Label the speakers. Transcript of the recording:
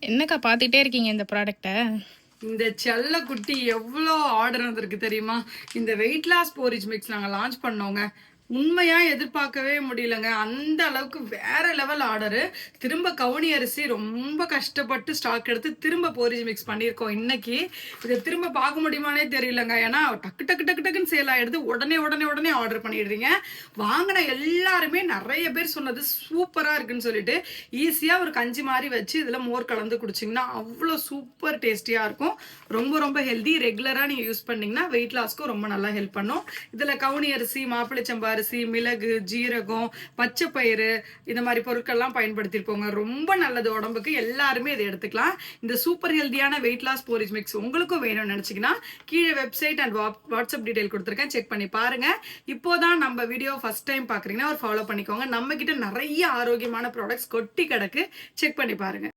Speaker 1: என்னக்கா பார்த்துட்டே இருக்கீங்க இந்த ப்ராடக்ட்டை?
Speaker 2: இந்த செல்ல குட்டி எவ்வளோ ஆர்டர் வந்திருக்கு தெரியுமா? இந்த வெயிட் லாஸ் போரிஜ் மிக்ஸ் நாங்கள் லான்ச் பண்ணோங்க. உண்மையா எதிர்பார்க்கவே முடியலங்க. அந்த அளவுக்கு வேற லெவல் ஆர்டரு. திரும்ப கவுனி அரிசி ரொம்ப கஷ்டப்பட்டு ஸ்டாக் எடுத்து திரும்ப போரிஜ் மிக்ஸ் பண்ணியிருக்கோம் இன்னைக்கு. இதை திரும்ப பார்க்க முடியுமானே தெரியலங்க. ஏன்னா டக்கு டக்கு டக்கு டக்குன்னு சேல் ஆயிடுது. உடனே உடனே உடனே ஆர்டர் பண்ணிடுறீங்க. வாங்கின எல்லாருமே நிறைய பேர் சொன்னது சூப்பராக இருக்குன்னு சொல்லிட்டு ஈஸியாக ஒரு கஞ்சி மாதிரி வச்சு இதில் மோர் கலந்து குடிச்சிங்கன்னா அவ்வளோ சூப்பர் டேஸ்டியாக இருக்கும். ரொம்ப ரொம்ப ஹெல்தி. ரெகுலராக நீங்கள் யூஸ் பண்ணிங்கன்னா வெயிட் லாஸ்க்கும் ரொம்ப நல்லா ஹெல்ப் பண்ணும். இதில் கவுனி அரிசி, மாப்பிள்ளைச்சம்பா அரிசி, மிளகு, ஜீரகம், பச்சை பயிறு இந்த மாதிரி பொருட்கள்லாம் பயன்படுத்தியிருப்போங்க. ரொம்ப நல்லது உடம்புக்கு. எல்லாருமே இதை எடுத்துக்கலாம். இந்த சூப்பர் ஹெல்தியான வெயிட் லாஸ் போரிஜ் மிக்ஸ் உங்களுக்கும் வேணும்னு நினச்சிங்கன்னா கீழே வெப்சைட் அண்ட் வாட்ஸ்அப் டீடைல் கொடுத்துருக்கேன், செக் பண்ணி பாருங்க. இப்போதான் நம்ம வீடியோ ஃபர்ஸ்ட் டைம் பார்க்குறீங்கன்னா ஒரு ஃபாலோ பண்ணிக்கோங்க. நம்ம கிட்ட நிறைய ஆரோக்கியமான ப்ராடக்ட்ஸ் கொட்டி கிடக்கு, செக் பண்ணி பாருங்க.